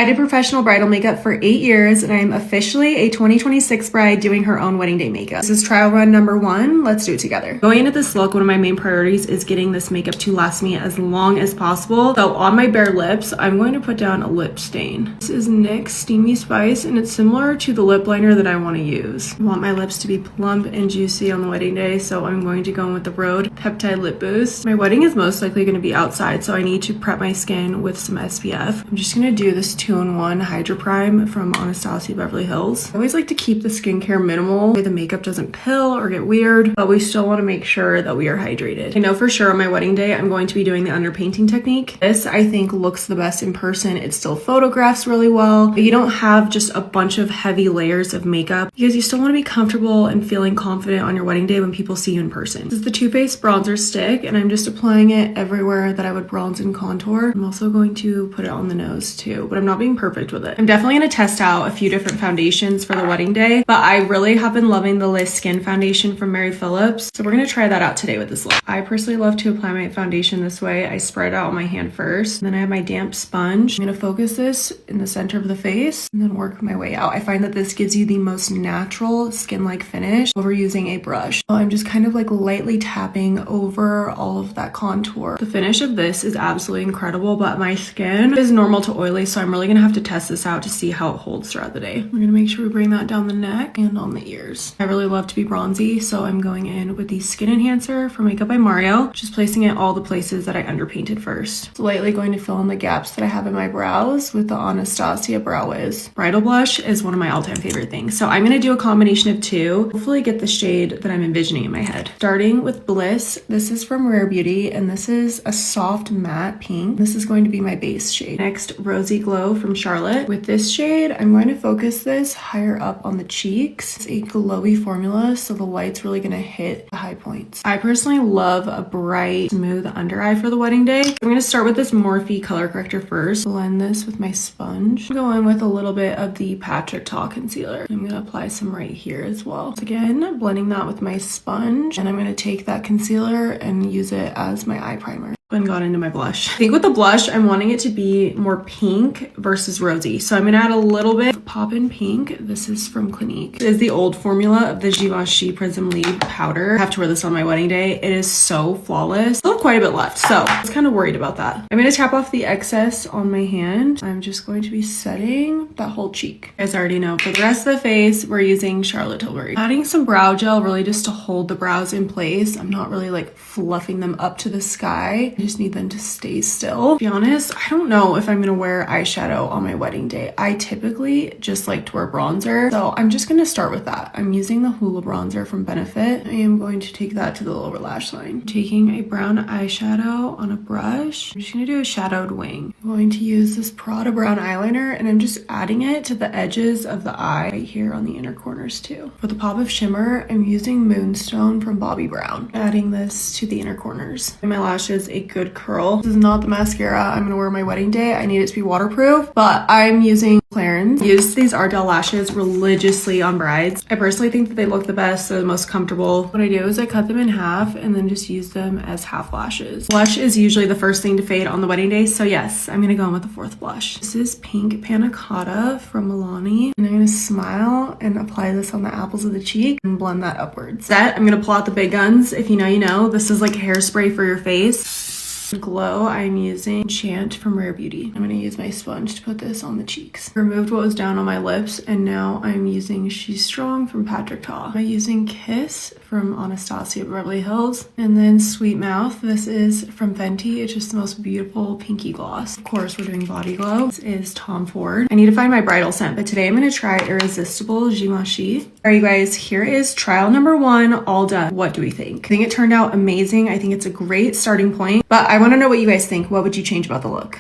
I did professional bridal makeup for 8 years and I am officially a 2026 bride doing her own wedding day makeup. This is trial run number 1. Let's do it together. Going into this look, one of my main priorities is getting this makeup to last me as long as possible. So on my bare lips, I'm going to put down a lip stain. This is NYX Steamy Spice and it's similar to the lip liner that I want to use. I want my lips to be plump and juicy on the wedding day, so I'm going to go in with the Rhode Peptide Lip Boost. My wedding is most likely going to be outside, so I need to prep my skin with some SPF. I'm just going to do this 2-in-1 Hydra Prime from Anastasia Beverly Hills. I always like to keep the skincare minimal so the makeup doesn't pill or get weird, but we still want to make sure that we are hydrated. I know for sure on my wedding day, I'm going to be doing the underpainting technique. This I think looks the best in person. It still photographs really well, but you don't have just a bunch of heavy layers of makeup because you still want to be comfortable and feeling confident on your wedding day when people see you in person. This is the Too Faced bronzer stick and I'm just applying it everywhere that I would bronze and contour. I'm also going to put it on the nose too, but I'm not being perfect with it. I'm definitely going to test out a few different foundations for the wedding day, but I really have been loving the Liz Skin foundation from Mary Phillips, so we're going to try that out today with this look. I personally love to apply my foundation this way. I spread it out on my hand first, and then I have my damp sponge. I'm going to focus this in the center of the face and then work my way out. I find that this gives you the most natural skin-like finish over using a brush. So I'm just kind of like lightly tapping over all of that contour. The finish of this is absolutely incredible, but my skin is normal to oily, so I'm really going to have to test this out to see how it holds throughout the day. We're going to make sure we bring that down the neck and on the ears. I really love to be bronzy, so I'm going in with the Skin Enhancer from Makeup by Mario, just placing it all the places that I underpainted first. So lightly going to fill in the gaps that I have in my brows with the Anastasia Brow Wiz. Bridal blush is one of my all-time favorite things, so I'm going to do a combination of two, hopefully get the shade that I'm envisioning in my head. Starting with Bliss, this is from Rare Beauty, and this is a soft matte pink. This is going to be my base shade. Next, Rosy Glow from Charlotte. With this shade, I'm going to focus this higher up on the cheeks. It's a glowy formula, so the light's really going to hit the high points. I personally love a bright, smooth under eye for the wedding day. I'm going to start with this Morphe color corrector first. Blend this with my sponge. Go in with a little bit of the Patrick Ta concealer. I'm going to apply some right here as well. So again, blending that with my sponge, and I'm going to take that concealer and use it as my eye primer. And got into my blush. I think with the blush, I'm wanting it to be more pink versus rosy. So I'm going to add a little bit of Pop in Pink. This is from Clinique. This is the old formula of the Givenchy Prism Lead powder. I have to wear this on my wedding day. It is so flawless. Still have quite a bit left, so I was kind of worried about that. I'm going to tap off the excess on my hand. I'm just going to be setting that whole cheek. You guys already know. For the rest of the face, we're using Charlotte Tilbury. Adding some brow gel really just to hold the brows in place. I'm not really like fluffing them up to the sky. I just need them to stay still. To be honest, I don't know if I'm gonna wear eyeshadow on my wedding day. I typically just like to wear bronzer, so I'm just gonna start with that. I'm using the Hoola bronzer from Benefit. I am going to take that to the lower lash line. Taking a brown eyeshadow on a brush, I'm just gonna do a shadowed wing. I'm going to use this Prada brown eyeliner, and I'm just adding it to the edges of the eye right here on the inner corners too. For the pop of shimmer, I'm using Moonstone from Bobbi Brown, adding this to the inner corners. And my lashes a good curl. This is not the mascara I'm gonna wear on my wedding day. I need it to be waterproof, but I'm using Clarins. I use these Ardell lashes religiously on brides. I personally think that they look the best, they're the most comfortable. What I do is I cut them in half and then just use them as half lashes. Blush is usually the first thing to fade on the wedding day, so yes, I'm gonna go in with the fourth blush. This is Pink Panna Cotta from Milani, and I'm gonna smile and apply this on the apples of the cheek and blend that upwards. Set, I'm gonna pull out the big guns. If you know, you know. This is like hairspray for your face. Glow, I'm using Chant from Rare Beauty. I'm going to use my sponge to put this on the cheeks. Removed what was down on my lips, and now I'm using She's Strong from Patrick Ta. I'm using Kiss from Anastasia Beverly Hills, and then Sweet Mouth. This is from Fenty. It's just the most beautiful pinky gloss. Of course, we're doing Body Glow. This is Tom Ford. I need to find my bridal scent, but today I'm going to try Irresistible Givenchy. All right, you guys, here is trial number 1, all done. What do we think? I think it turned out amazing. I think it's a great starting point, but I want to know what you guys think. What would you change about the look?